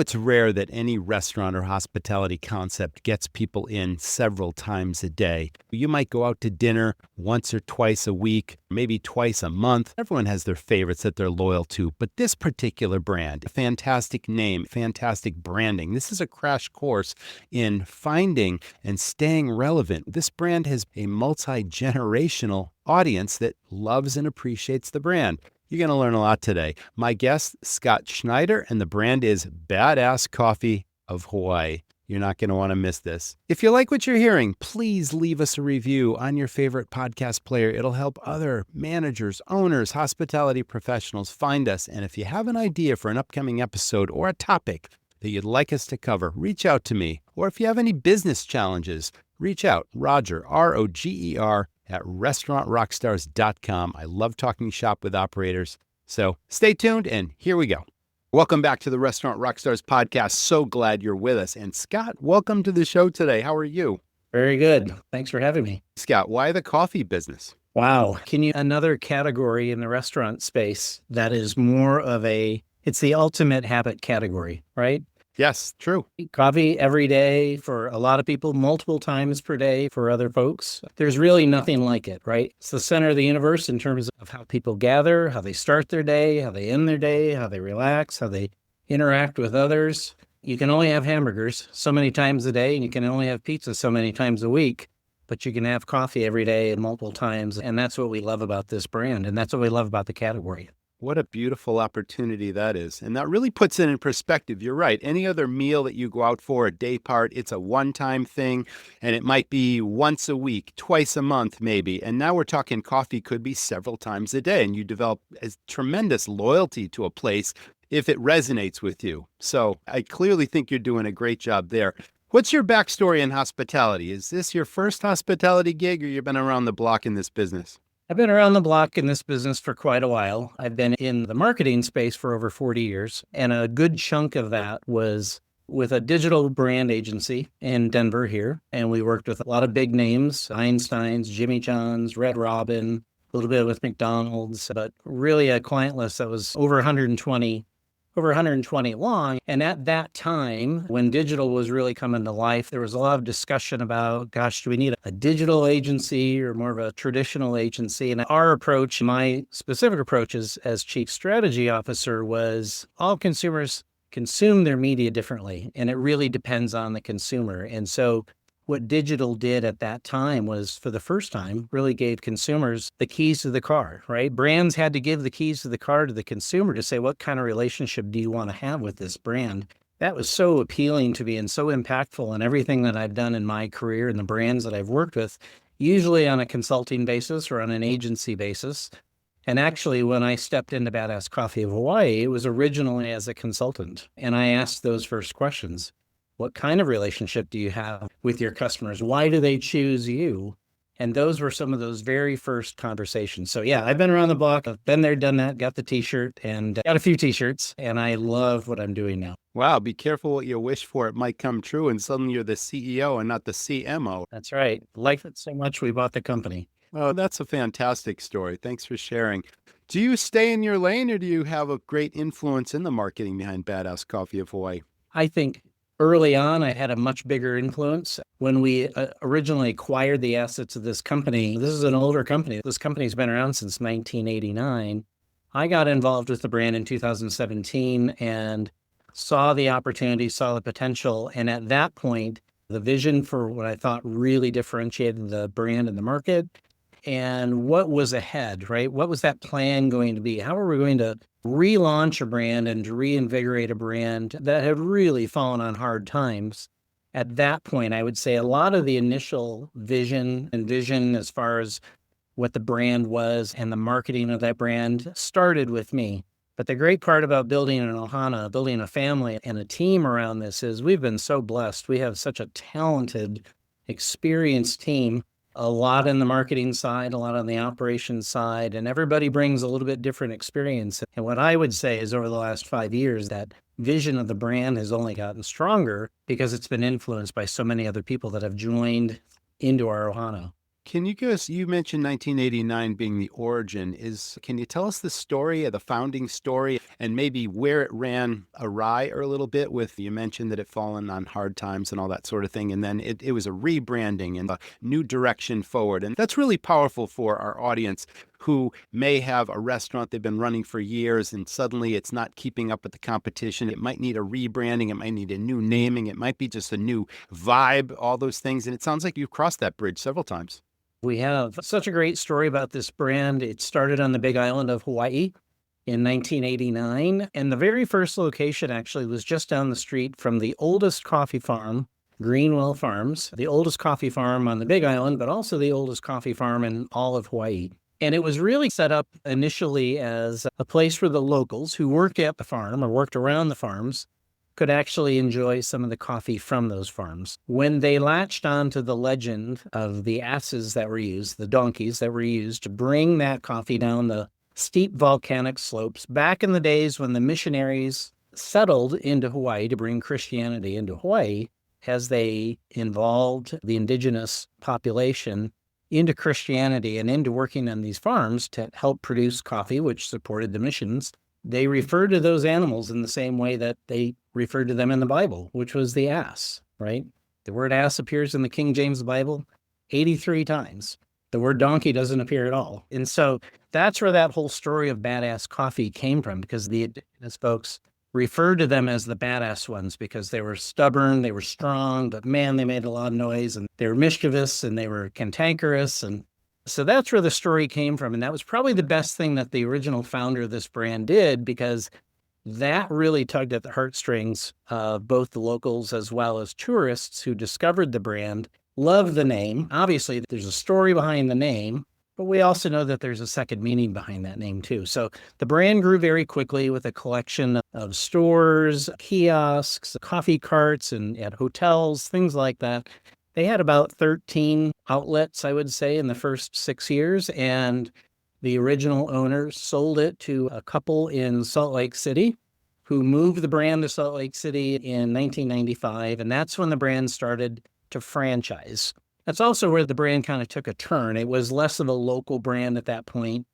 It's rare that any restaurant or hospitality concept gets people in several times a day. You might go out to dinner once or twice a week, maybe twice a month. Everyone has their favorites that they're loyal to, but this particular brand, fantastic name, fantastic branding. This is a crash course in finding and staying relevant. This brand has a multi-generational audience that loves and appreciates the brand. You're going to learn a lot today. My guest, Scott Snyder, and the brand is Badass Coffee of Hawaii. You're not going to want to miss this. If you like what you're hearing, please leave us a review on your favorite podcast player. It'll help other managers, owners, hospitality professionals find us. And if you have an idea for an upcoming episode or a topic that you'd like us to cover, reach out to me. Or if you have any business challenges, reach out. Roger, R-O-G-E-R, at restaurantrockstars.com. I love talking shop with operators. So stay tuned, and here we go. Welcome back to the Restaurant Rockstars podcast. So glad you're with us. And Scott, welcome to the show today. How are you? Very good. Thanks for having me. Scott, why the coffee business? Wow. Another category in the restaurant space that is it's the ultimate habit category, right? Yes, true. Coffee every day for a lot of people, multiple times per day for other folks. There's really nothing like it, right? It's the center of the universe in terms of how people gather, how they start their day, how they end their day, how they relax, how they interact with others. You can only have hamburgers so many times a day, and you can only have pizza so many times a week, but you can have coffee every day and multiple times. And that's what we love about this brand. And that's what we love about the category. What a beautiful opportunity that is. And that really puts it in perspective. You're right. Any other meal that you go out for, a day part, it's a one-time thing, and it might be once a week, twice a month maybe. And now we're talking coffee could be several times a day, and you develop a tremendous loyalty to a place if it resonates with you. So I clearly think you're doing a great job there. What's your backstory in hospitality? Is this your first hospitality gig, or you've been around the block in this business? I've been around the block in this business for quite a while. I've been in the marketing space for over 40 years, and a good chunk of that was with a digital brand agency in Denver here. And we worked with a lot of big names, Einstein's, Jimmy John's, Red Robin, a little bit with McDonald's, but really a client list that was over 120 long. And at that time, when digital was really coming to life, there was a lot of discussion about, gosh, do we need a digital agency or more of a traditional agency? And our approach, my specific approach as chief strategy officer, was all consumers consume their media differently, and it really depends on the consumer. And so what digital did at that time was, for the first time, really gave consumers the keys to the car, right? Brands had to give the keys to the car to the consumer to say, what kind of relationship do you want to have with this brand? That was so appealing to me and so impactful in everything that I've done in my career and the brands that I've worked with, usually on a consulting basis or on an agency basis. And actually, when I stepped into Badass Coffee of Hawaii, it was originally as a consultant. And I asked those first questions. What kind of relationship do you have with your customers? Why do they choose you? And those were some of those very first conversations. So yeah, I've been around the block. I've been there, done that, got the t-shirt and got a few t-shirts, and I love what I'm doing now. Wow, be careful what you wish for. It might come true and suddenly you're the CEO and not the CMO. That's right. Like it so much, we bought the company. Oh, that's a fantastic story. Thanks for sharing. Do you stay in your lane, or do you have a great influence in the marketing behind Badass Coffee of Hawaii? I think early on, I had a much bigger influence. When we originally acquired the assets of this company, this is an older company. This company's been around since 1989. I got involved with the brand in 2017 and saw the opportunity, saw the potential. And at that point, the vision for what I thought really differentiated the brand in the market and what was ahead, right? What was that plan going to be? How are we going to relaunch a brand and to reinvigorate a brand that had really fallen on hard times? At that point, I would say a lot of the initial vision as far as what the brand was and the marketing of that brand started with me. But the great part about building an ohana, building a family and a team around this is we've been so blessed. We have such a talented, experienced team. A lot in the marketing side, a lot on the operations side, and everybody brings a little bit different experience. And what I would say is over the last 5 years, that vision of the brand has only gotten stronger because it's been influenced by so many other people that have joined into our ohana. Can you give us, you mentioned 1989 being the origin. Can you tell us the story of the founding story and maybe where it ran awry or a little bit with, you mentioned that it fallen on hard times and all that sort of thing. And then it was a rebranding and a new direction forward. And that's really powerful for our audience who may have a restaurant they've been running for years and suddenly it's not keeping up with the competition. It might need a rebranding. It might need a new naming. It might be just a new vibe, all those things. And it sounds like you've crossed that bridge several times. We have such a great story about this brand. It started on the Big Island of Hawaii in 1989. And the very first location actually was just down the street from the oldest coffee farm, Greenwell Farms, the oldest coffee farm on the Big Island, but also the oldest coffee farm in all of Hawaii. And it was really set up initially as a place where the locals who work at the farm or worked around the farms could actually enjoy some of the coffee from those farms. When they latched on to the legend of the asses that were used, the donkeys that were used to bring that coffee down the steep volcanic slopes, back in the days when the missionaries settled into Hawaii to bring Christianity into Hawaii, as they involved the indigenous population into Christianity and into working on these farms to help produce coffee, which supported the missions, they referred to those animals in the same way that they referred to them in the Bible, which was the ass, right? The word ass appears in the King James Bible 83 times. The word donkey doesn't appear at all. And so that's where that whole story of badass coffee came from, because the indigenous folks referred to them as the badass ones because they were stubborn, they were strong, but man, they made a lot of noise and they were mischievous and they were cantankerous. And so that's where the story came from. And that was probably the best thing that the original founder of this brand did, because that really tugged at the heartstrings of both the locals as well as tourists who discovered the brand, loved the name. Obviously, there's a story behind the name, but we also know that there's a second meaning behind that name too. So the brand grew very quickly with a collection of stores, kiosks, coffee carts, and at hotels, things like that. They had about 13 outlets, I would say, in the first 6 years. And the original owners sold it to a couple in Salt Lake City who moved the brand to Salt Lake City in 1995. And that's when the brand started to franchise. That's also where the brand kind of took a turn. It was less of a local brand at that point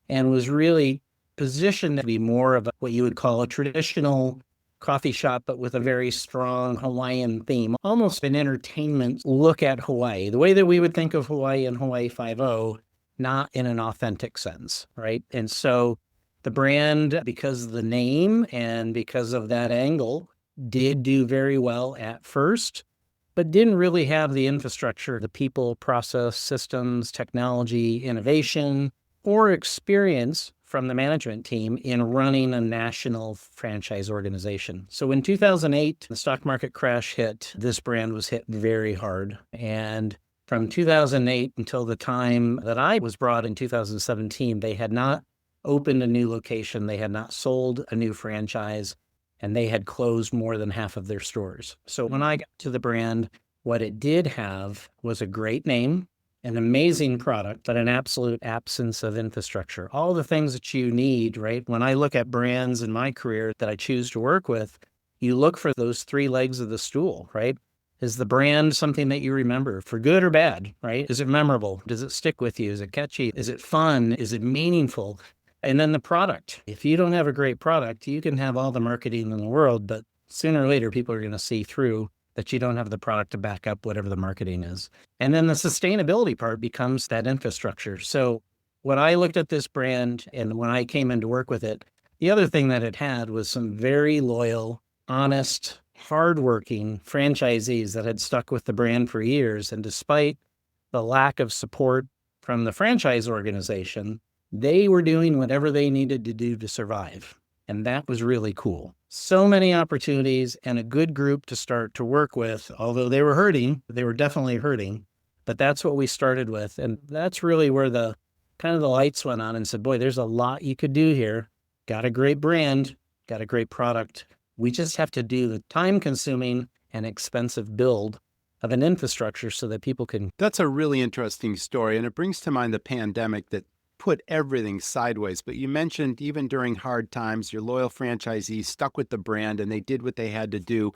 and was really positioned to be more of what you would call a traditional coffee shop, but with a very strong Hawaiian theme, almost an entertainment look at Hawaii, the way that we would think of Hawaii and Hawaii Five-0, not in an authentic sense, right? And so the brand, because of the name and because of that angle, did do very well at first, but didn't really have the infrastructure, the people, process, systems, technology, innovation, or experience from the management team in running a national franchise organization. So when 2008, the stock market crash hit, this brand was hit very hard. And from 2008 until the time that I was brought in 2017, they had not opened a new location, they had not sold a new franchise, and they had closed more than half of their stores. So when I got to the brand, what it did have was a great name, an amazing product, but an absolute absence of infrastructure. All the things that you need, right? When I look at brands in my career that I choose to work with, you look for those three legs of the stool, right? Is the brand something that you remember for good or bad, right? Is it memorable? Does it stick with you? Is it catchy? Is it fun? Is it meaningful? And then the product. If you don't have a great product, you can have all the marketing in the world, but sooner or later, people are going to see through that you don't have the product to back up whatever the marketing is. And then the sustainability part becomes that infrastructure. So when I looked at this brand and when I came in to work with it, the other thing that it had was some very loyal, honest, hardworking franchisees that had stuck with the brand for years. And despite the lack of support from the franchise organization, they were doing whatever they needed to do to survive. And that was really cool. So many opportunities and a good group to start to work with. Although they were hurting, they were definitely hurting, but that's what we started with. And that's really where the kind of the lights went on and said, boy, there's a lot you could do here. Got a great brand, got a great product. We just have to do the time-consuming and expensive build of an infrastructure so that people can. That's a really interesting story. And it brings to mind the pandemic that put everything sideways. But you mentioned even during hard times, your loyal franchisees stuck with the brand and they did what they had to do.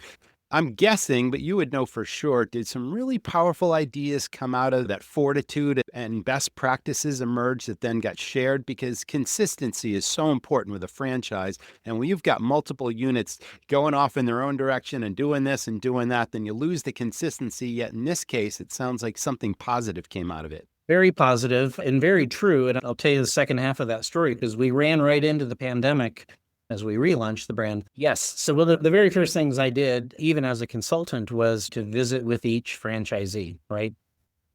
I'm guessing, but you would know for sure, did some really powerful ideas come out of that fortitude and best practices emerge that then got shared? Because consistency is so important with a franchise. And when you've got multiple units going off in their own direction and doing this and doing that, then you lose the consistency. Yet in this case, it sounds like something positive came out of it. Very positive and very true. And I'll tell you the second half of that story because we ran right into the pandemic as we relaunched the brand. Yes. So one of the very first things I did, even as a consultant, was to visit with each franchisee, right?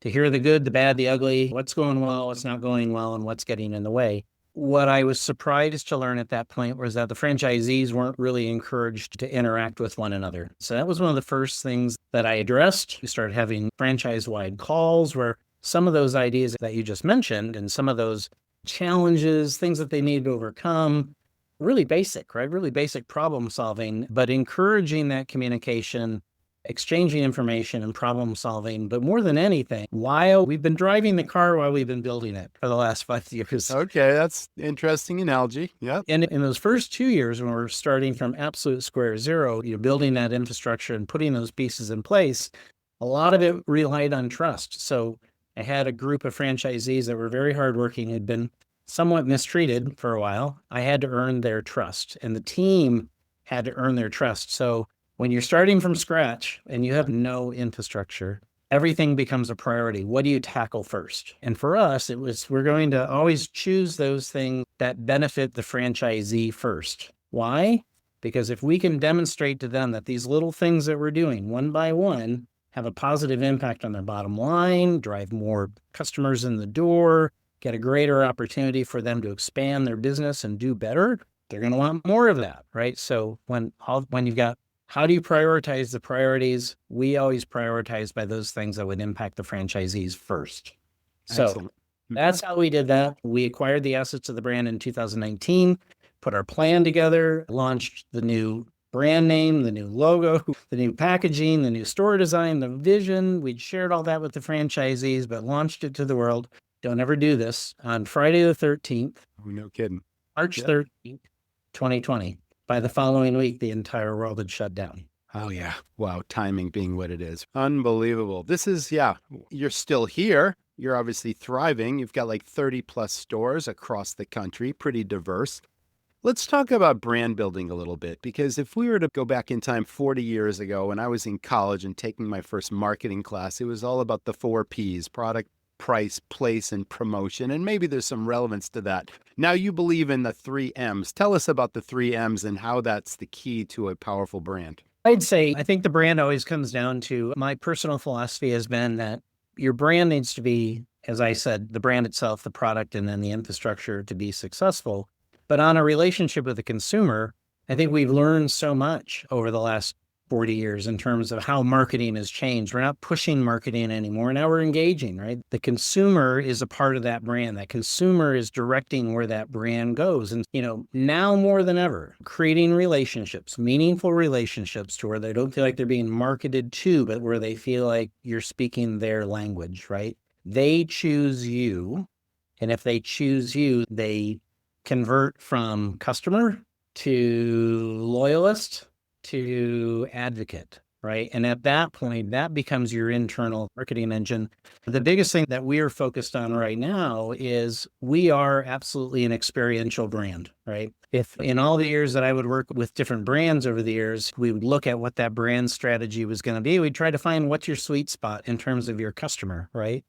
To hear the good, the bad, the ugly, what's going well, what's not going well, and what's getting in the way. What I was surprised to learn at that point was that the franchisees weren't really encouraged to interact with one another. So that was one of the first things that I addressed. We started having franchise-wide calls where some of those ideas that you just mentioned and some of those challenges, things that they need to overcome, really basic, right? Really basic problem solving, but encouraging that communication, exchanging information and problem solving. But more than anything, while we've been driving the car while we've been building it for the last 5 years. Okay, that's interesting analogy. Yep. And in those first 2 years, when we're starting from absolute square zero, building that infrastructure and putting those pieces in place, a lot of it relied on trust. So I had a group of franchisees that were very hardworking, had been somewhat mistreated for a while. I had to earn their trust, and the team had to earn their trust. So when you're starting from scratch and you have no infrastructure, everything becomes a priority. What do you tackle first? And for us, we're going to always choose those things that benefit the franchisee first. Why? Because if we can demonstrate to them that these little things that we're doing one by one have a positive impact on their bottom line, drive more customers in the door, get a greater opportunity for them to expand their business and do better, they're going to want more of that, right? So when you've got, how do you prioritize the priorities? We always prioritize by those things that would impact the franchisees first. So Excellent. That's how we did that. We acquired the assets of the brand in 2019, put our plan together, launched the new brand name, the new logo, the new packaging, the new store design, the vision. We'd shared all that with the franchisees, but launched it to the world. Don't ever do this. On Friday the 13th, Oh, no kidding. March 13th, 2020. By the following week, the entire world had shut down. Oh, yeah. Wow. Timing being what it is. Unbelievable. This is, yeah, you're still here. You're obviously thriving. You've got like 30 plus stores across the country, pretty diverse. Let's talk about brand building a little bit, because if we were to go back in time 40 years ago when I was in college and taking my first marketing class, it was all about the 4 Ps: product, price, place, and promotion. And maybe there's some relevance to that. Now you believe in the 3 Ms. Tell us about the 3 Ms and how that's the key to a powerful brand. I'd say, I think the brand always comes down to, my personal philosophy has been that your brand needs to be, as I said, the brand itself, the product, and then the infrastructure to be successful. But on a relationship with the consumer, I think we've learned so much over the last 40 years in terms of how marketing has changed. We're not pushing marketing anymore. Now we're engaging, right? The consumer is a part of that brand. That consumer is directing where that brand goes. And, now more than ever, creating relationships, meaningful relationships to where they don't feel like they're being marketed to, but where they feel like you're speaking their language, right? They choose you. And if they choose you, they convert from customer to loyalist to advocate, right? And at that point, that becomes your internal marketing engine. The biggest thing that we are focused on right now is we are absolutely an experiential brand, right? If in all the years that I would work with different brands over the years, we would look at what that brand strategy was going to be. We'd try to find what's your sweet spot in terms of your customer, right?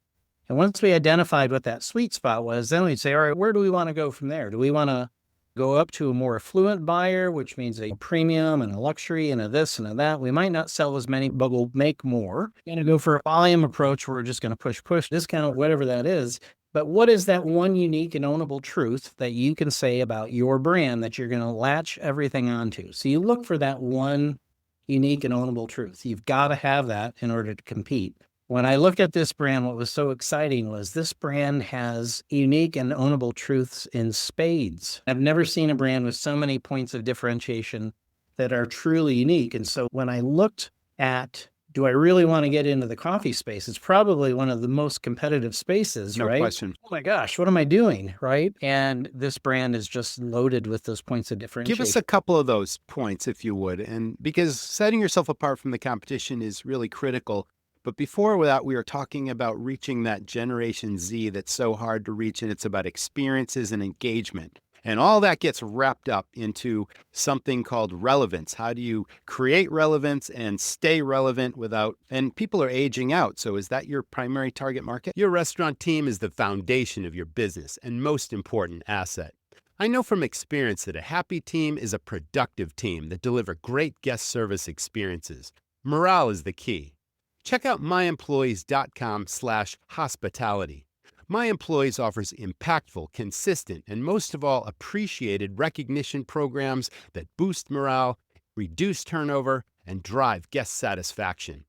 And once we identified what that sweet spot was, then we'd say, all right, where do we want to go from there? Do we want to go up to a more affluent buyer, which means a premium and a luxury and a this and a that? We might not sell as many, but we'll make more. We're going to go for a volume approach where we're just going to push, discount, whatever that is. But what is that one unique and ownable truth that you can say about your brand that you're going to latch everything onto? So you look for that one unique and ownable truth. You've got to have that in order to compete. When I looked at this brand, what was so exciting was this brand has unique and ownable truths in spades. I've never seen a brand with so many points of differentiation that are truly unique. And so when I looked at do I really want to get into the coffee space? It's probably one of the most competitive spaces, No right? question. Oh my gosh, what am I doing, right? And this brand is just loaded with those points of differentiation. Give us a couple of those points, if you would. And because setting yourself apart from the competition is really critical. But before that, we were talking about reaching that Generation Z that's so hard to reach, and it's about experiences and engagement. And all that gets wrapped up into something called relevance. How do you create relevance and stay relevant without, and people are aging out. So is that your primary target market? Your restaurant team is the foundation of your business and most important asset. I know from experience that a happy team is a productive team that deliver great guest service experiences. Morale is the key. Check out myemployees.com/hospitality. My Employees offers impactful, consistent, and most of all, appreciated recognition programs that boost morale, reduce turnover, and drive guest satisfaction.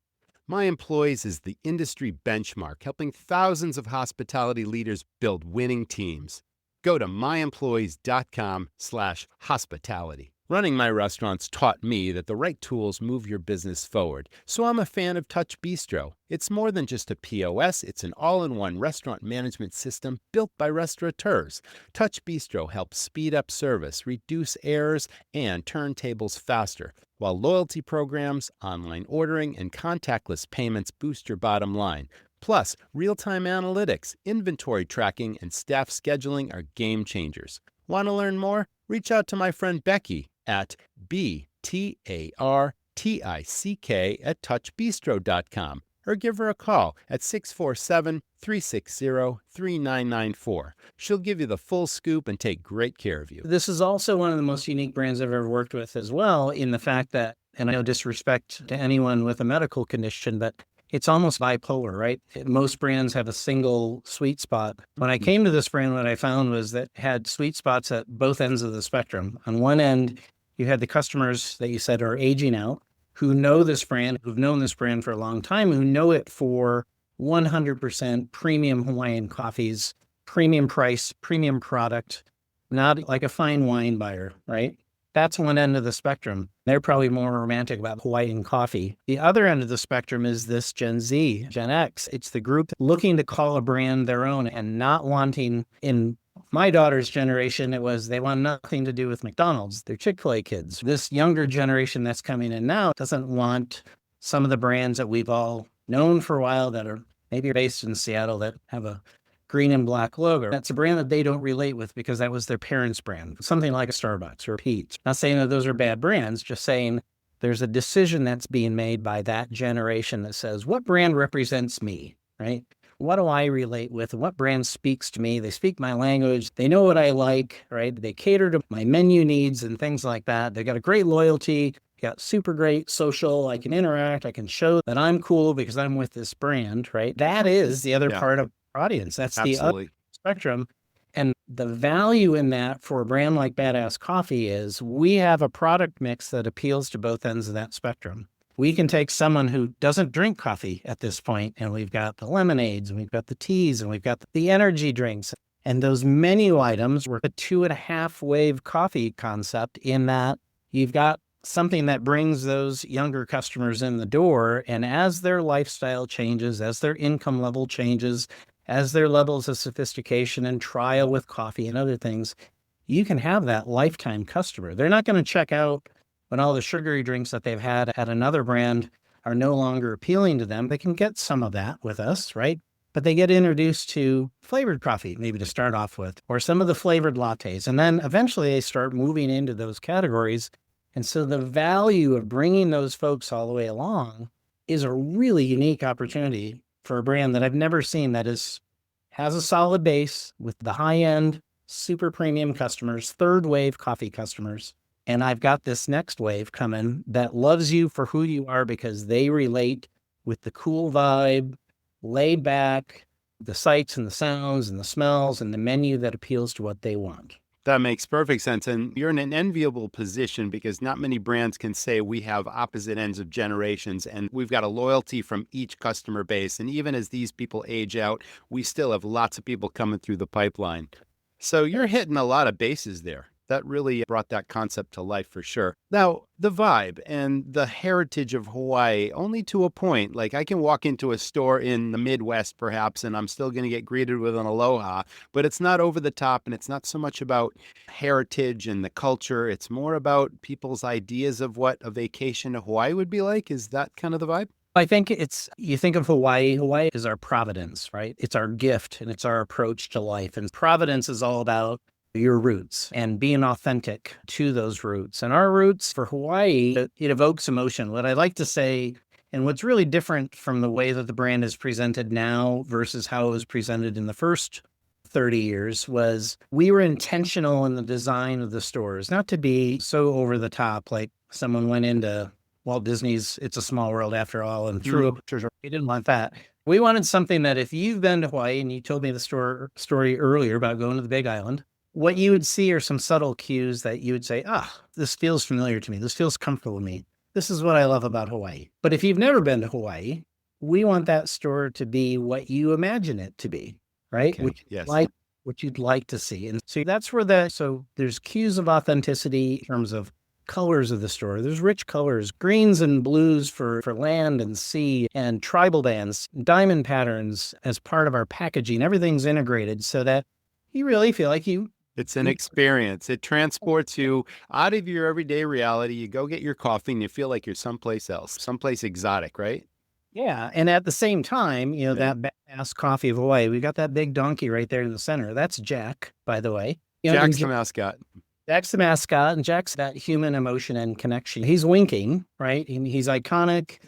My Employees is the industry benchmark, helping thousands of hospitality leaders build winning teams. Go to myemployees.com/hospitality. Running my restaurants taught me that the right tools move your business forward, so I'm a fan of Touch Bistro. It's more than just a POS, it's an all-in-one restaurant management system built by restaurateurs. Touch Bistro helps speed up service, reduce errors, and turn tables faster, while loyalty programs, online ordering, and contactless payments boost your bottom line. Plus, real-time analytics, inventory tracking, and staff scheduling are game changers. Want to learn more? Reach out to my friend Becky at BTARTICK@touchbistro.com or give her a call at 647-360-3994. She'll give you the full scoop and take great care of you. This is also one of the most unique brands I've ever worked with as well, in the fact that, and I no disrespect to anyone with a medical condition, but it's almost bipolar, right? Most brands have a single sweet spot. When I came to this brand, what I found was that it had sweet spots at both ends of the spectrum. On one end, you had the customers that you said are aging out, who know this brand, who've known this brand for a long time, who know it for 100% premium Hawaiian coffees, premium price, premium product, not like a fine wine buyer, right? That's one end of the spectrum. They're probably more romantic about Hawaiian coffee. The other end of the spectrum is this Gen Z, Gen X. It's the group looking to call a brand their own and not wanting, in my daughter's generation, it was they want nothing to do with McDonald's. They're Chick-fil-A kids. This younger generation that's coming in now doesn't want some of the brands that we've all known for a while that are maybe based in Seattle that have a green and black logo. That's a brand that they don't relate with because that was their parents' brand. Something like a Starbucks or a Pete's. Not saying that those are bad brands, just saying there's a decision that's being made by that generation that says, what brand represents me, right? What do I relate with? What brand speaks to me? They speak my language. They know what I like, right? They cater to my menu needs and things like that. They've got a great loyalty, got super great social. I can interact. I can show that I'm cool because I'm with this brand, right? That is the other part of our audience. That's the other spectrum. And the value in that for a brand like Badass Coffee is we have a product mix that appeals to both ends of that spectrum. We can take someone who doesn't drink coffee at this point, and we've got the lemonades, and we've got the teas, and we've got the energy drinks. And those menu items were a 2.5 wave coffee concept in that you've got something that brings those younger customers in the door. And as their lifestyle changes, as their income level changes, as their levels of sophistication and trial with coffee and other things, you can have that lifetime customer. They're not going to check out when all the sugary drinks that they've had at another brand are no longer appealing to them. They can get some of that with us, right? But they get introduced to flavored coffee, maybe to start off with, or some of the flavored lattes. And then eventually they start moving into those categories. And so the value of bringing those folks all the way along is a really unique opportunity for a brand that I've never seen that has a solid base with the high-end, super premium customers, third wave coffee customers. And I've got this next wave coming that loves you for who you are because they relate with the cool vibe, laid back, the sights and the sounds and the smells and the menu that appeals to what they want. That makes perfect sense. And you're in an enviable position because not many brands can say we have opposite ends of generations and we've got a loyalty from each customer base. And even as these people age out, we still have lots of people coming through the pipeline. So you're hitting a lot of bases there. That really brought that concept to life for sure. Now, the vibe and the heritage of Hawaii, only to a point. Like I can walk into a store in the Midwest, perhaps, and I'm still going to get greeted with an aloha, but it's not over the top and it's not so much about heritage and the culture. It's more about people's ideas of what a vacation to Hawaii would be like. Is that kind of the vibe? I think you think of Hawaii. Hawaii is our providence, right? It's our gift and it's our approach to life. And providence is all about your roots and being authentic to those roots. And our roots for Hawaii, it evokes emotion. What I like to say, and what's really different from the way that the brand is presented now versus how it was presented in the first 30 years, was we were intentional in the design of the stores, not to be so over the top, like someone went into Walt Disney's It's a Small World After All and threw a picture. We didn't want that. We wanted something that if you've been to Hawaii, and you told me the story earlier about going to the Big Island, what you would see are some subtle cues that you would say, this feels familiar to me. This feels comfortable to me. This is what I love about Hawaii. But if you've never been to Hawaii, we want that store to be what you imagine it to be, right? Okay. Yes. What you'd like to see. And so that's where so there's cues of authenticity in terms of colors of the store. There's rich colors, greens and blues for land and sea, and tribal bands, diamond patterns as part of our packaging. Everything's integrated so that you really feel like it's an experience. It transports you out of your everyday reality. You go get your coffee and you feel like you're someplace else, someplace exotic, right? Yeah. And at the same time, that badass coffee of Hawaii, we got that big donkey right there in the center. That's Jack, by the way. Jack's the mascot. Jack's the mascot, and Jack's that human emotion and connection. He's winking, right? He's iconic.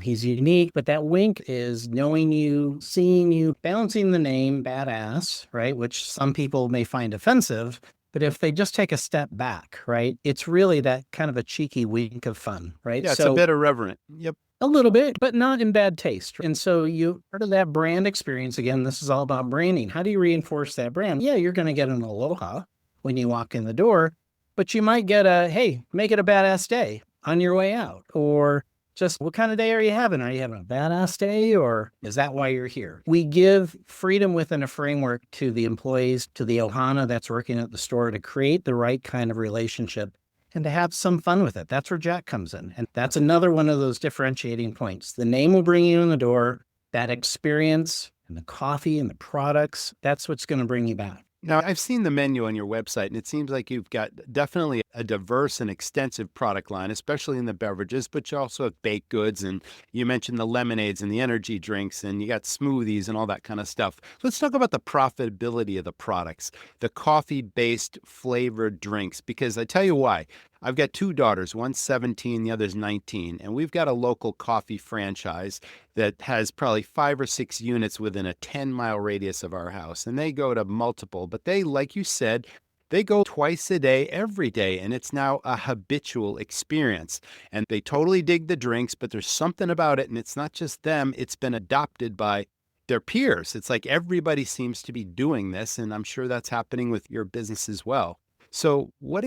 He's unique, but that wink is knowing you, seeing you, balancing the name badass, right? Which some people may find offensive, but if they just take a step back, right? It's really that kind of a cheeky wink of fun, right? Yeah, it's a bit irreverent. Yep. A little bit, but not in bad taste. And so part of that brand experience, again, this is all about branding. How do you reinforce that brand? Yeah, you're going to get an aloha when you walk in the door, but you might get hey, make it a badass day on your way out. Or just, what kind of day are you having? Are you having a badass day, or is that why you're here? We give freedom within a framework to the employees, to the ohana that's working at the store, to create the right kind of relationship and to have some fun with it. That's where Jack comes in. And that's another one of those differentiating points. The name will bring you in the door. That experience and the coffee and the products, that's what's going to bring you back. Now, I've seen the menu on your website, and it seems like you've got definitely a diverse and extensive product line, especially in the beverages, but you also have baked goods, and you mentioned the lemonades and the energy drinks, and you got smoothies and all that kind of stuff. Let's talk about the profitability of the products, the coffee-based flavored drinks, because I tell you why. I've got two daughters, one's 17, the other's 19, and we've got a local coffee franchise that has probably 5 or 6 units within a 10-mile radius of our house, and they go to multiple, but they, like you said, they go twice a day, every day, and it's now a habitual experience. And they totally dig the drinks, but there's something about it, and it's not just them, it's been adopted by their peers. It's like everybody seems to be doing this, and I'm sure that's happening with your business as well. So what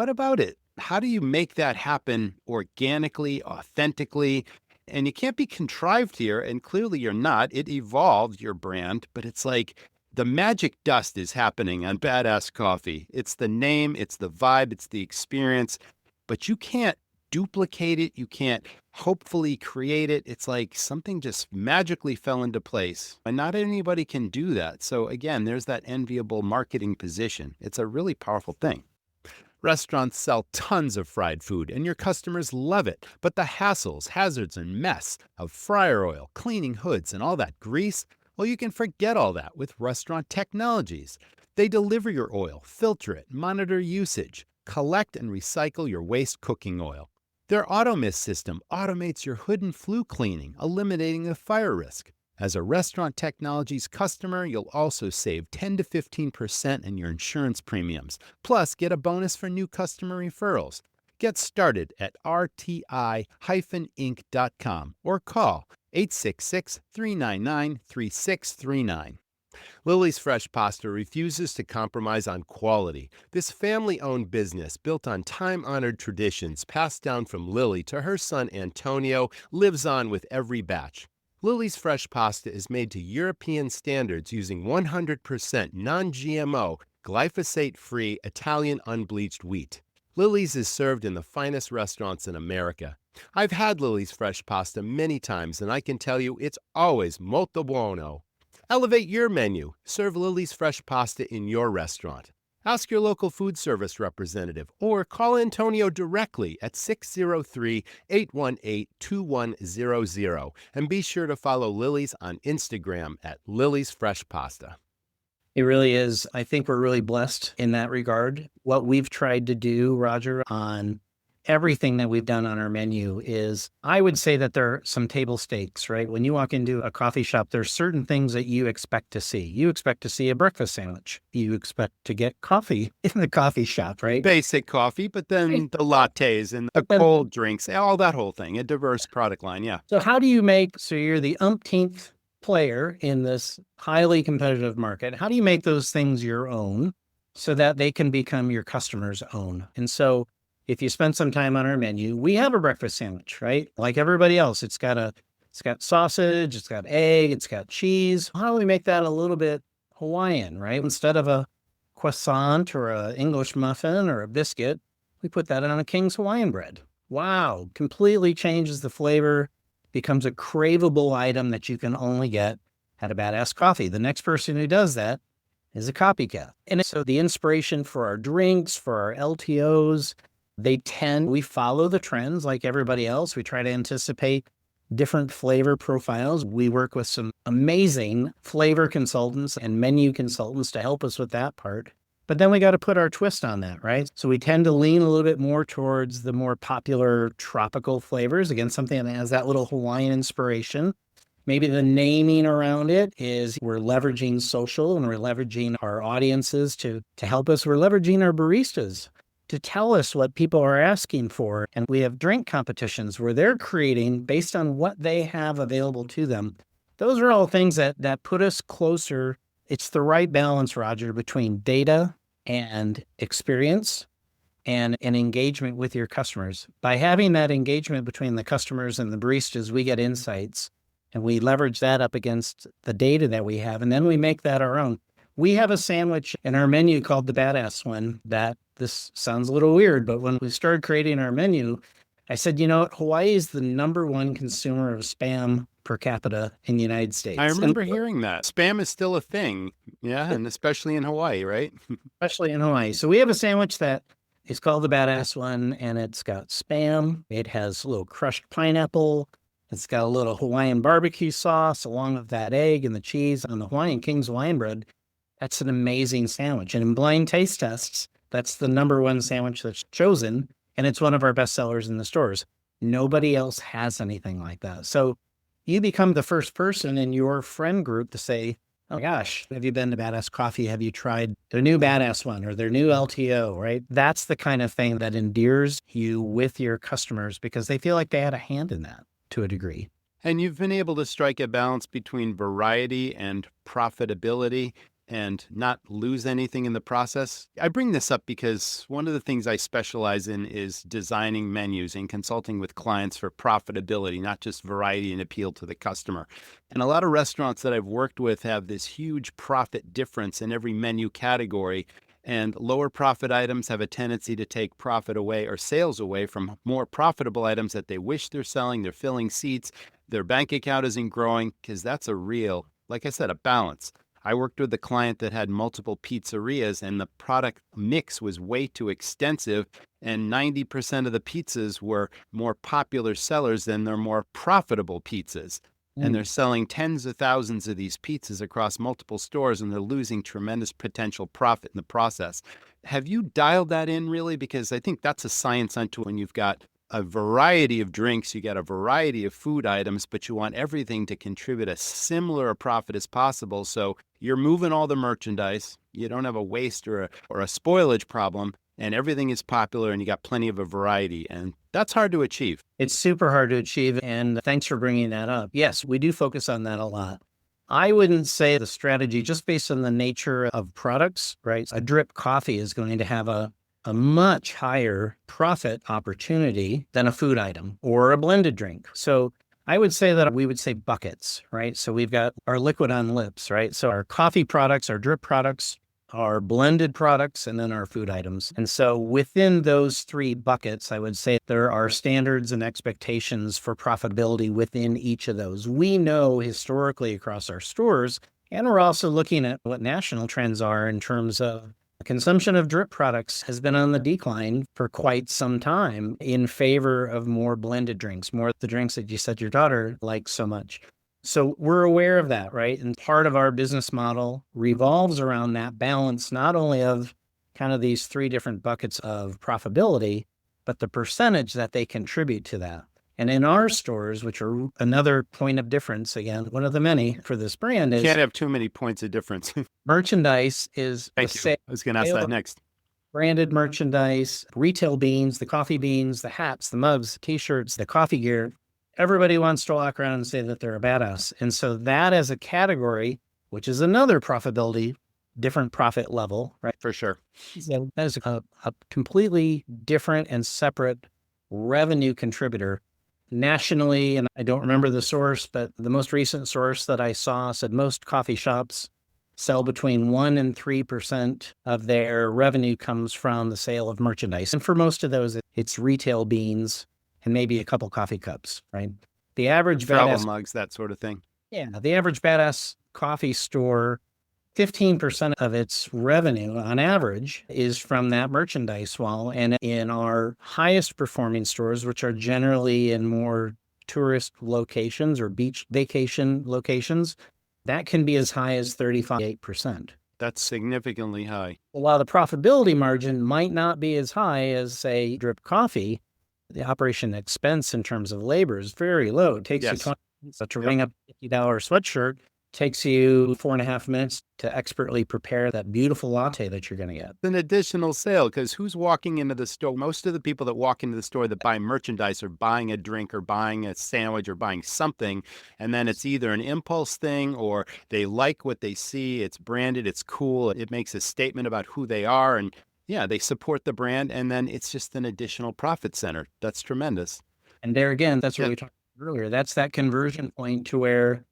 about it? How do you make that happen organically, authentically? And you can't be contrived here, and clearly you're not. It evolved, your brand, but it's like the magic dust is happening on Badass Coffee. It's the name, it's the vibe, it's the experience, but you can't duplicate it. You can't hopefully create it. It's like something just magically fell into place, and not anybody can do that. So again, there's that enviable marketing position. It's a really powerful thing. Restaurants sell tons of fried food, and your customers love it. But the hassles, hazards, and mess of fryer oil, cleaning hoods, and all that grease, well, you can forget all that with Restaurant Technologies. They deliver your oil, filter it, monitor usage, collect and recycle your waste cooking oil. Their AutoMist system automates your hood and flue cleaning, eliminating the fire risk. As a Restaurant Technologies customer, you'll also save 10 to 15% in your insurance premiums. Plus, get a bonus for new customer referrals. Get started at rti-inc.com or call 866-399-3639. Lily's Fresh Pasta refuses to compromise on quality. This family-owned business, built on time-honored traditions passed down from Lily to her son Antonio, lives on with every batch. Lily's Fresh Pasta is made to European standards using 100% non-GMO, glyphosate-free Italian unbleached wheat. Lily's is served in the finest restaurants in America. I've had Lily's fresh pasta many times, and I can tell you it's always molto buono. Elevate your menu. Serve Lily's fresh pasta in your restaurant. Ask your local food service representative or call Antonio directly at 603-818-2100 and be sure to follow Lily's on Instagram at Lily's Fresh Pasta. It really is. I think we're really blessed in that regard. What we've tried to do, Roger, on everything that we've done on our menu is, I would say that there are some table stakes, right? When you walk into a coffee shop, there's certain things that you expect to see. You expect to see a breakfast sandwich. You expect to get coffee in the coffee shop, right? Basic coffee, but then the lattes and the cold drinks, all that whole thing, a diverse product line, yeah. So how do you so you're the umpteenth player in this highly competitive market. How do you make those things your own so that they can become your customers' own? And so if you spend some time on our menu, we have a breakfast sandwich, right? Like everybody else, it's got sausage, it's got egg, it's got cheese. How do we make that a little bit Hawaiian, right? Instead of a croissant or a English muffin or a biscuit, we put that on a King's Hawaiian bread. Wow, completely changes the flavor, becomes a craveable item that you can only get at a Badass Coffee. The next person who does that is a copycat. And so the inspiration for our drinks, for our LTOs, we follow the trends like everybody else. We try to anticipate different flavor profiles. We work with some amazing flavor consultants and menu consultants to help us with that part. But then we got to put our twist on that, right? So we tend to lean a little bit more towards the more popular tropical flavors. Again, something that has that little Hawaiian inspiration. Maybe the naming around it is we're leveraging social and we're leveraging our audiences to help us. We're leveraging our baristas to tell us what people are asking for. And we have drink competitions where they're creating based on what they have available to them. Those are all things that put us closer. It's the right balance, Roger, between data and experience and an engagement with your customers. By having that engagement between the customers and the baristas, we get insights and we leverage that up against the data that we have. And then we make that our own. We have a sandwich in our menu called the Badass one that this sounds a little weird, but when we started creating our menu, I said, you know what? Hawaii is the #1 consumer of Spam per capita in the United States. I remember hearing that. Spam is still a thing. Yeah, and especially in Hawaii, right? Especially in Hawaii. So we have a sandwich that is called the Badass one, and it's got Spam. It has a little crushed pineapple. It's got a little Hawaiian barbecue sauce along with that egg and the cheese on the King's Hawaiian bread. That's an amazing sandwich. And in blind taste tests, that's the #1 sandwich that's chosen, and it's one of our best sellers in the stores. Nobody else has anything like that. So you become the first person in your friend group to say, oh my gosh, have you been to Badass Coffee? Have you tried their new Badass one or their new LTO, right? That's the kind of thing that endears you with your customers because they feel like they had a hand in that to a degree. And you've been able to strike a balance between variety and profitability and not lose anything in the process. I bring this up because one of the things I specialize in is designing menus and consulting with clients for profitability, not just variety and appeal to the customer. And a lot of restaurants that I've worked with have this huge profit difference in every menu category. And lower profit items have a tendency to take profit away or sales away from more profitable items that they wish they're selling. They're filling seats. Their bank account isn't growing because that's a real, like I said, a balance. I worked with a client that had multiple pizzerias and the product mix was way too extensive and 90% of the pizzas were more popular sellers than their more profitable pizzas. And they're selling tens of thousands of these pizzas across multiple stores and they're losing tremendous potential profit in the process. Have you dialed that in really? Because I think that's a science unto when you've got a variety of drinks, you got a variety of food items, but you want everything to contribute a similar profit as possible. So you're moving all the merchandise. You don't have a waste or a spoilage problem, and everything is popular and you got plenty of a variety. And that's hard to achieve. It's super hard to achieve. And thanks for bringing that up. Yes, we do focus on that a lot. I wouldn't say the strategy, just based on the nature of products, right? A drip coffee is going to have a much higher profit opportunity than a food item or a blended drink. So I would say that we would say buckets, right? So we've got our liquid on lips, right? So our coffee products, our drip products, our blended products, and then our food items. And so within those three buckets, I would say there are standards and expectations for profitability within each of those. We know historically across our stores, and we're also looking at what national trends are in terms of consumption of drip products has been on the decline for quite some time in favor of more blended drinks, more the drinks that you said your daughter likes so much. So we're aware of that, right? And part of our business model revolves around that balance, not only of kind of these three different buckets of profitability, but the percentage that they contribute to that. And in our stores, which are another point of difference, again, one of the many for this brand is Can't have too many points of difference. merchandise is the Thank you. I was going to ask that next. branded merchandise, retail beans, the coffee beans, the hats, the mugs, t-shirts, the coffee gear. Everybody wants to walk around and say that they're a badass. And so that as a category, which is another profitability, different profit level, right? For sure. So that is a completely different and separate revenue contributor nationally. And I don't remember the source, but the most recent source that I saw said most coffee shops sell between 1% and 3% of their revenue comes from the sale of merchandise. And for most of those, it's retail beans and maybe a couple coffee cups, right? The average travel mugs, that sort of thing. Yeah, the average badass coffee store, 15% of its revenue on average is from that merchandise wall. And in our highest performing stores, which are generally in more tourist locations or beach vacation locations, that can be as high as 35%. That's significantly high. While the profitability margin might not be as high as, say, drip coffee, the operation expense in terms of labor is very low. It takes you 20 minutes to ring up a $50 sweatshirt. Takes you 4.5 minutes to expertly prepare that beautiful latte that you're going to get. An additional sale, because who's walking into the store? Most of the people that walk into the store that buy merchandise are buying a drink or buying a sandwich or buying something. And then it's either an impulse thing or they like what they see. It's branded. It's cool. It makes a statement about who they are. And yeah, they support the brand. And then it's just an additional profit center. That's tremendous. And there again, that's what we talked about earlier. That's that conversion point to where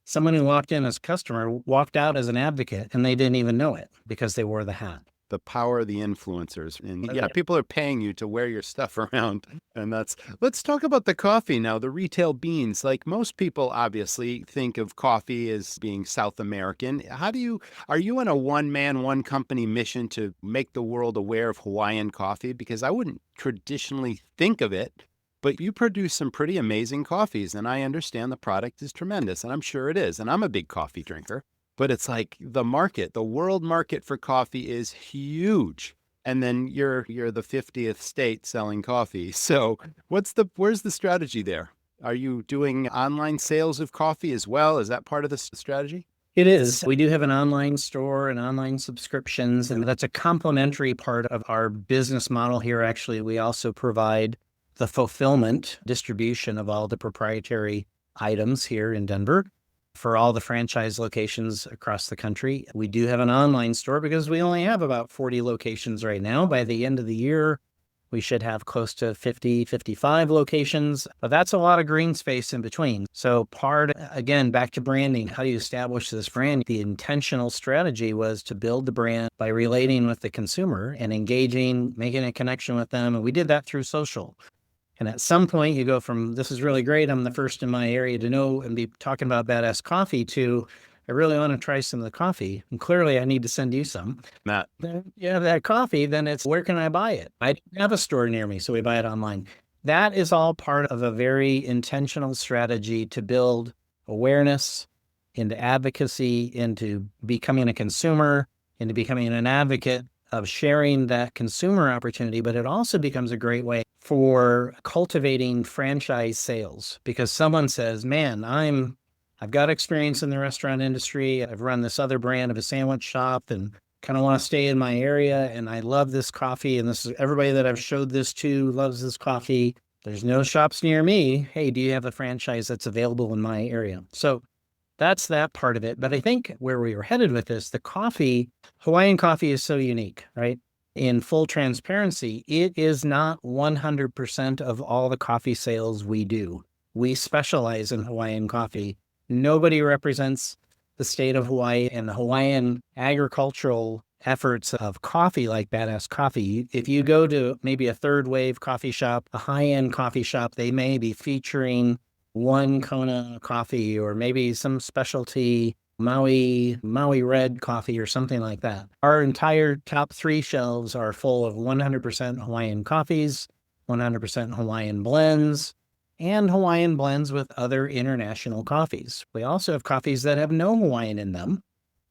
someone who walked in as a customer walked out as an advocate and they didn't even know it because they wore the hat. The power of the influencers. And yeah, people are paying you to wear your stuff around. And let's talk about the coffee now, the retail beans. Like most people obviously think of coffee as being South American. Are you on a one-man, one-company mission to make the world aware of Hawaiian coffee? Because I wouldn't traditionally think of it. But you produce some pretty amazing coffees, and I understand the product is tremendous, and I'm sure it is. And I'm a big coffee drinker, but it's like the world market for coffee is huge. And then you're the 50th state selling coffee. So where's the strategy there? Are you doing online sales of coffee as well? Is that part of the strategy? It is. We do have an online store and online subscriptions, and that's a complementary part of our business model here. Actually, we also provide the fulfillment distribution of all the proprietary items here in Denver for all the franchise locations across the country. We do have an online store because we only have about 40 locations right now. By the end of the year, we should have close to 50, 55 locations, but that's a lot of green space in between. So again, back to branding, how do you establish this brand? The intentional strategy was to build the brand by relating with the consumer and engaging, making a connection with them. And we did that through social. And at some point you go from, this is really great, I'm the first in my area to know and be talking about badass coffee, to, I really want to try some of the coffee. And clearly I need to send you some. Matt. Then you have that coffee, then it's, where can I buy it? I don't have a store near me, so we buy it online. That is all part of a very intentional strategy to build awareness, into advocacy, into becoming a consumer, into becoming an advocate of sharing that consumer opportunity. But it also becomes a great way for cultivating franchise sales, because someone says, man, I've got experience in the restaurant industry. I've run this other brand of a sandwich shop and kind of want to stay in my area. And I love this coffee. And this is everybody that I've showed this to loves this coffee. There's no shops near me. Hey, do you have a franchise that's available in my area? So that's that part of it. But I think where we were headed with this, the coffee, Hawaiian coffee is so unique, right? In full transparency, it is not 100% of all the coffee sales we do. We specialize in Hawaiian coffee. Nobody represents the state of Hawaii and the Hawaiian agricultural efforts of coffee like Badass Coffee. If you go to maybe a third wave coffee shop, a high-end coffee shop, they may be featuring one Kona coffee or maybe some specialty Maui red coffee or something like that. Our entire top 3 shelves are full of 100% Hawaiian coffees, 100% Hawaiian blends, and Hawaiian blends with other international coffees. We also have coffees that have no Hawaiian in them.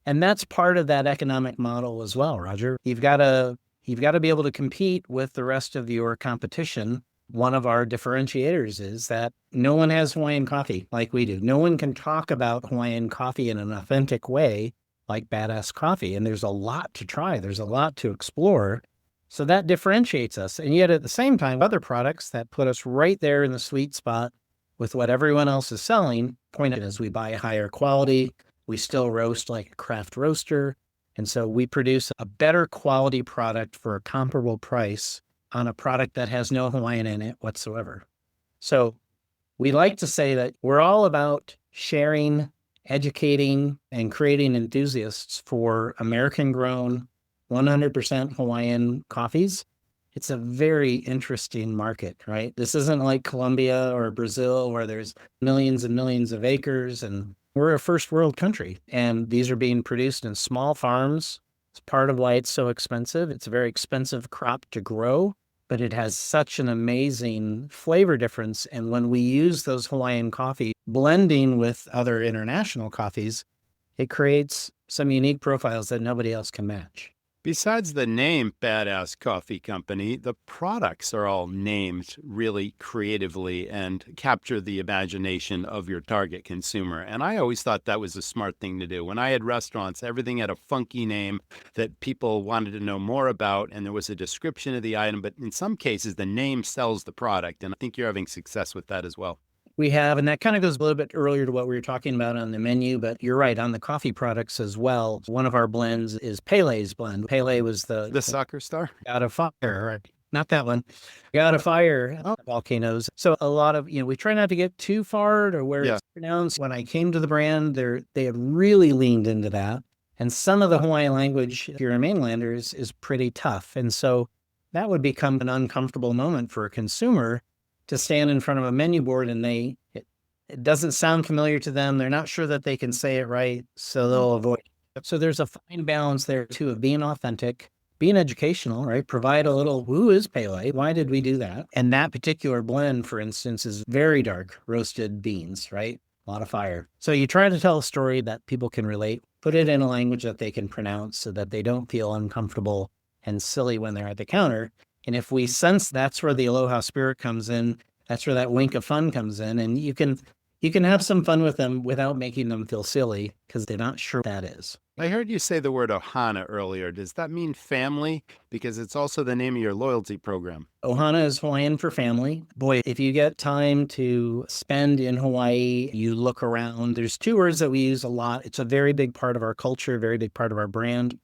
And that's part of that economic model as well, Roger. You've got to be able to compete with the rest of your competition. One of our differentiators is that no one has Hawaiian coffee like we do. No one can talk about Hawaiian coffee in an authentic way like Badass Coffee. And there's a lot to try. There's a lot to explore. So that differentiates us. And yet at the same time, other products that put us right there in the sweet spot with what everyone else is selling, point is we buy higher quality. We still roast like a craft roaster. And so we produce a better quality product for a comparable price on a product that has no Hawaiian in it whatsoever. So we like to say that we're all about sharing, educating, and creating enthusiasts for American-grown, 100% Hawaiian coffees. It's a very interesting market, right? This isn't like Colombia or Brazil where there's millions and millions of acres, and we're a first world country, and these are being produced in small farms. It's part of why it's so expensive. It's a very expensive crop to grow, but it has such an amazing flavor difference. And when we use those Hawaiian coffee blending with other international coffees, it creates some unique profiles that nobody else can match. Besides the name Badass Coffee Company, the products are all named really creatively and capture the imagination of your target consumer. And I always thought that was a smart thing to do. When I had restaurants, everything had a funky name that people wanted to know more about, and there was a description of the item. But in some cases, the name sells the product. And I think you're having success with that as well. We have, and that kind of goes a little bit earlier to what we were talking about on the menu, but you're right, on the coffee products as well. One of our blends is Pele's blend. Pele was the soccer star? God of Fire, right? Not that one. God of Fire, volcanoes. So a lot of, we try not to get too far to where it's pronounced. When I came to the brand, they had really leaned into that. And some of the Hawaiian language, if you're a mainlander, is pretty tough. And so that would become an uncomfortable moment for a consumer to stand in front of a menu board and it doesn't sound familiar to them. They're not sure that they can say it right, so they'll avoid it. So there's a fine balance there too of being authentic, being educational, right? Provide a little, who is Pele? Why did we do that? And that particular blend, for instance, is very dark roasted beans, right? A lot of fire. So you try to tell a story that people can relate, put it in a language that they can pronounce so that they don't feel uncomfortable and silly when they're at the counter. And if we sense that's where the aloha spirit comes in, that's where that wink of fun comes in, and you can have some fun with them without making them feel silly because they're not sure what that is. I heard you say the word ohana earlier. Does that mean family? Because it's also the name of your loyalty program. Ohana is Hawaiian for family. Boy, if you get time to spend in Hawaii, you look around. There's 2 words that we use a lot. It's a very big part of our culture, a very big part of our brand.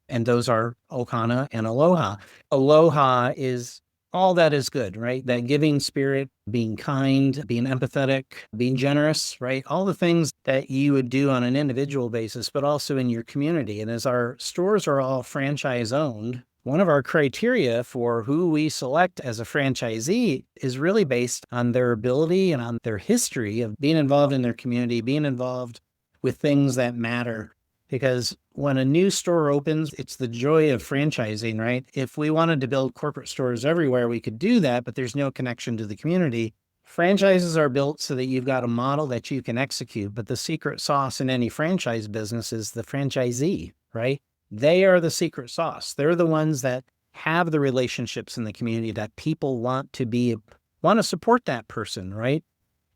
And those are ohana and aloha. Aloha is all that is good, right? That giving spirit, being kind, being empathetic, being generous, right? All the things that you would do on an individual basis, but also in your community. And as our stores are all franchise owned, one of our criteria for who we select as a franchisee is really based on their ability and on their history of being involved in their community, being involved with things that matter. Because when a new store opens, it's the joy of franchising, right? If we wanted to build corporate stores everywhere, we could do that, but there's no connection to the community. Franchises are built so that you've got a model that you can execute, but the secret sauce in any franchise business is the franchisee, right? They are the secret sauce. They're the ones that have the relationships in the community that people want to support that person, right?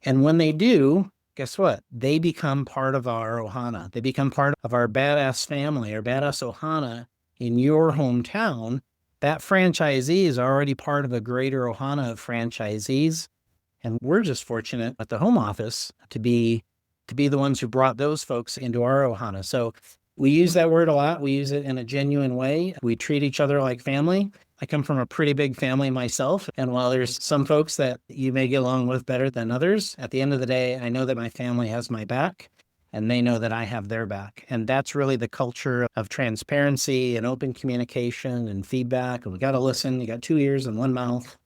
And when they do, guess what? They become part of our ohana. They become part of our badass family, our badass ohana in your hometown. That franchisee is already part of a greater ohana of franchisees. And we're just fortunate at the home office to be the ones who brought those folks into our ohana. So we use that word a lot. We use it in a genuine way. We treat each other like family. I come from a pretty big family myself. And while there's some folks that you may get along with better than others, at the end of the day, I know that my family has my back. and they know that I have their back. And that's really the culture of transparency and open communication and feedback. And we got to listen. You got 2 ears and 1 mouth.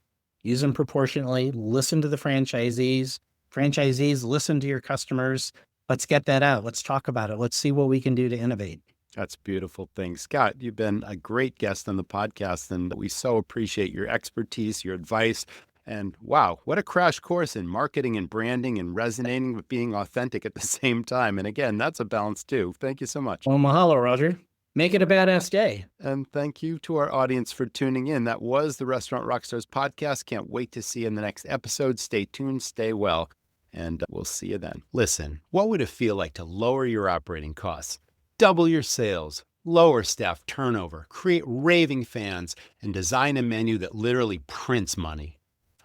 Use them proportionately. Listen to the franchisees. Franchisees, listen to your customers. Let's get that out. Let's talk about it. Let's see what we can do to innovate. That's a beautiful thing. Scott, you've been a great guest on the podcast, and we so appreciate your expertise, your advice. And wow, what a crash course in marketing and branding and resonating with being authentic at the same time. And again, that's a balance too. Thank you so much. Well, mahalo, Roger. Make it a badass day. And thank you to our audience for tuning in. That was the Restaurant Rockstars podcast. Can't wait to see you in the next episode. Stay tuned, stay well, and we'll see you then. Listen, what would it feel like to lower your operating costs, double your sales, lower staff turnover, create raving fans, and design a menu that literally prints money?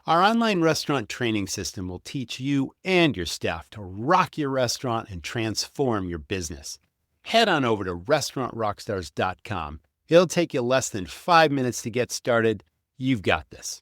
Our online restaurant training system will teach you and your staff to rock your restaurant and transform your business. Head on over to restaurantrockstars.com. It'll take you less than 5 minutes to get started. You've got this.